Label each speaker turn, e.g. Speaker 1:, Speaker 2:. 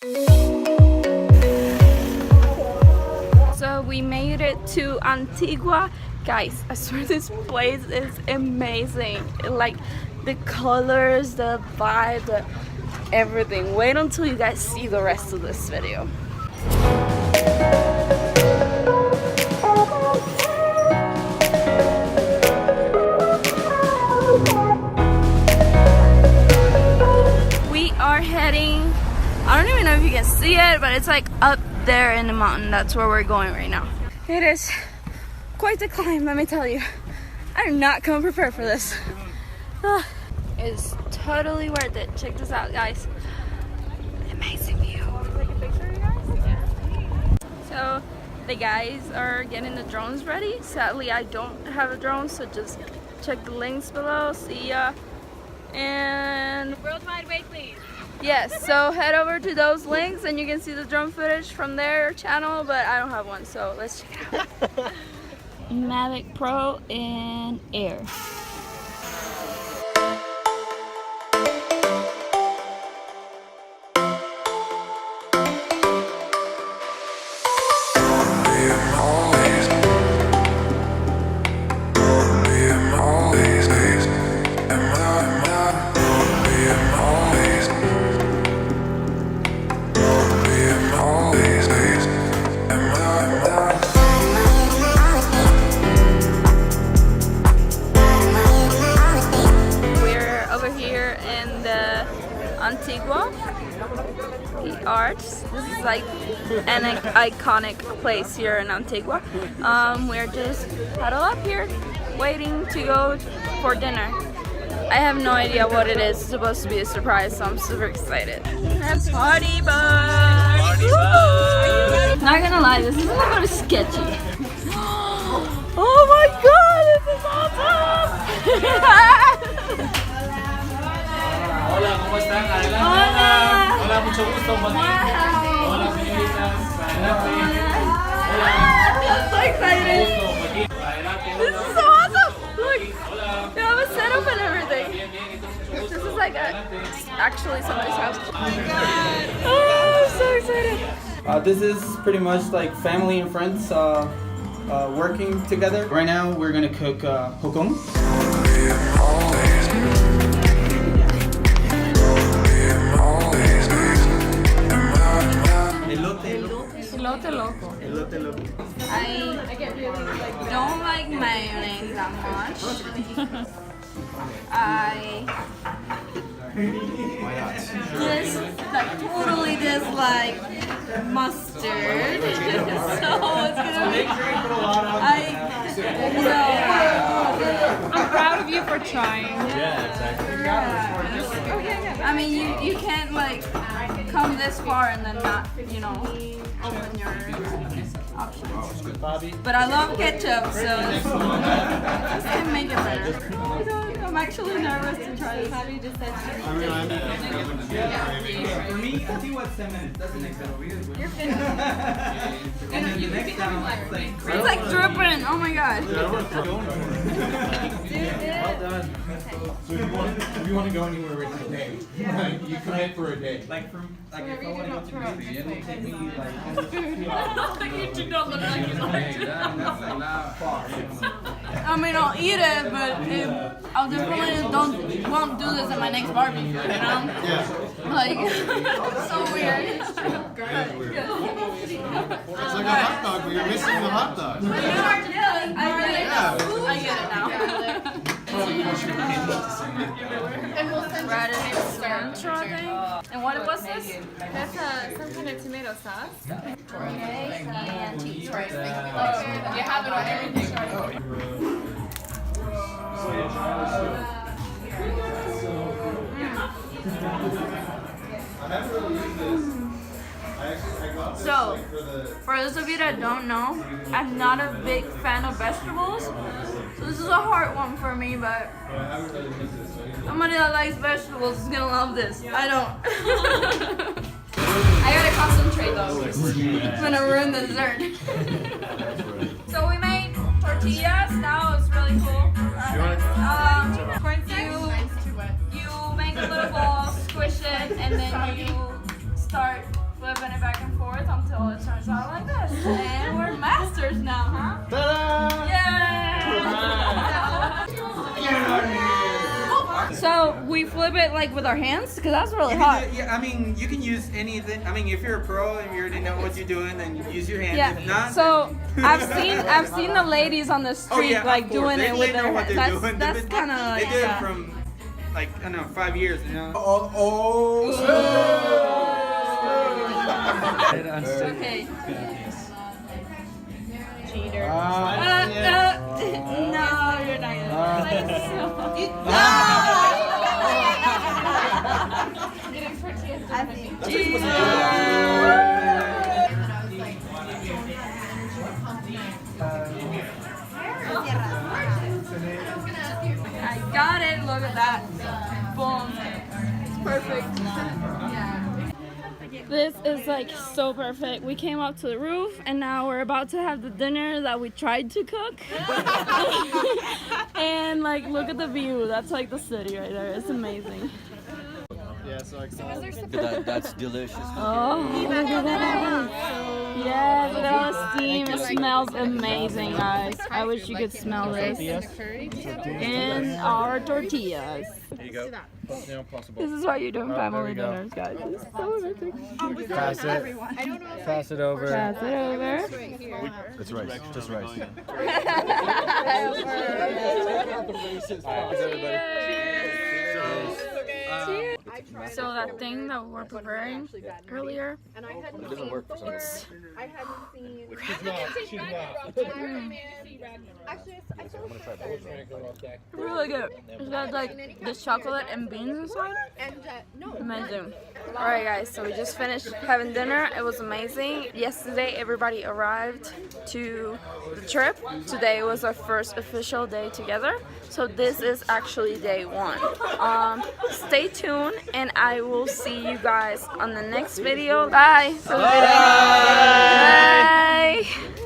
Speaker 1: So we made it to Antigua. Guys, I swear this place is amazing. Like the colors, the vibe, everything. Wait until you guys see the rest of this video. We are heading, I don't even know if you can see it, but it's like up there in the mountain. That's where we're going right now. It is quite the climb, let me tell you. I did not come prepared for this. It's totally worth it. Check this out, guys. Amazing view. Take a picture, you guys? Yeah. So the guys are getting the drones ready. Sadly, I don't have a drone, so just check the links below. See ya. And
Speaker 2: Worldwide Wakleys.
Speaker 1: yes, so head over to those links and you can see the drone footage from their channel, but I don't have one, so let's check it out. Mavic Pro in air. Antigua, the arts. This is like an iconic place here in Antigua. We're just huddled up here, waiting to go for dinner. I have no idea what it is. It's supposed to be a surprise, so I'm super excited. Party bus! Not gonna lie, this is a little bit sketchy. Oh my god, this is awesome!
Speaker 3: Hola, ¿cómo están? Adelante.
Speaker 1: Hola.
Speaker 3: Hola, mucho gusto, Juanita. Hola, señoritas. Adelante. Hola.
Speaker 1: I'm so excited. This is so awesome. Look, they have a setup and everything. This is like actually somebody's house. Oh, I'm so excited.
Speaker 4: This is pretty much like family and friends working together. Right now, we're gonna cook hokong.
Speaker 1: Elote loco.
Speaker 4: Elote loco.
Speaker 1: I don't like mayonnaise that much. I totally dislike mustard. So it's gonna be.
Speaker 2: I'm proud of you for trying.
Speaker 3: Yeah, exactly.
Speaker 1: I mean, you can't like come this far and then not, you know, open your options. But I love ketchup, so this can make it better. I'm actually nervous to try this. How do you just said
Speaker 4: For me, Antigua is 10 minutes. Doesn't make sense.
Speaker 1: you're finished. It's like dripping. Oh my god.
Speaker 3: Well done.
Speaker 5: So if you want to go anywhere with a day, you commit for a day.
Speaker 4: Like if I want to go to Italy, it'll take me like
Speaker 2: You do not look like you like it.
Speaker 1: I mean, I'll eat it, but I'll definitely won't do this at my next barbecue. You know?
Speaker 5: Yeah.
Speaker 1: Like, so weird.
Speaker 5: It's like a hot dog, but you're missing the hot dog.
Speaker 1: I get it now. Radish cilantro thing. And what was this?
Speaker 2: That's some kind of tomato sauce.
Speaker 1: Okay, and cheese.
Speaker 2: You have it on everything. So, for those of you that don't know, I'm not a big fan of vegetables. So this is a hard one for me, but somebody that likes vegetables is gonna love this. I don't. I gotta concentrate though. I'm gonna ruin the dessert. So we made tortillas. That was really cool. You make a little ball, squish it, and then you start flipping it back and forth until it turns out like this. And we're masters now, huh?
Speaker 4: Ta-da!
Speaker 2: Yay! So we flip it like with our hands because that's really hot.
Speaker 4: Yeah, I mean, you can use anything. I mean, if you're a pro and you already know what you're doing, then use your hands.
Speaker 2: Yeah.
Speaker 4: If not,
Speaker 2: So I've seen the ladies on the street
Speaker 4: yeah,
Speaker 2: like
Speaker 4: of course.
Speaker 2: doing it
Speaker 4: They
Speaker 2: with
Speaker 4: know
Speaker 2: their
Speaker 4: what
Speaker 2: hands.
Speaker 4: they're doing.
Speaker 2: That's kind of
Speaker 4: They
Speaker 2: like
Speaker 4: did it from like I don't know 5 years. You know.
Speaker 2: Okay. Cheater. No, you're not gonna. I got it. Look at that. Boom. It's perfect. This is like so perfect. We came up to the roof and now we're about to have the dinner that we tried to cook. And like look at the view. That's like the city right there. It's amazing.
Speaker 5: Yeah, so excited.
Speaker 6: That's delicious.
Speaker 2: Oh, look at that. Yes, look at all the steam. It smells amazing, guys. I wish you could smell this. And our tortillas.
Speaker 5: There you go.
Speaker 2: This is why you're doing family dinners, guys. It's so amazing.
Speaker 5: Pass it. Pass it over.
Speaker 2: Pass it over.
Speaker 6: It's rice. Just rice.
Speaker 2: So that thing that we were preparing earlier, it's really good. It's got like this chocolate and beans inside. Amazing. Alright guys, so we just finished having dinner. It was amazing. Yesterday everybody arrived to the trip. Today was our first official day together. So this is actually day 1. Stay tuned and I will see you guys on the next video. Bye. Bye. Bye.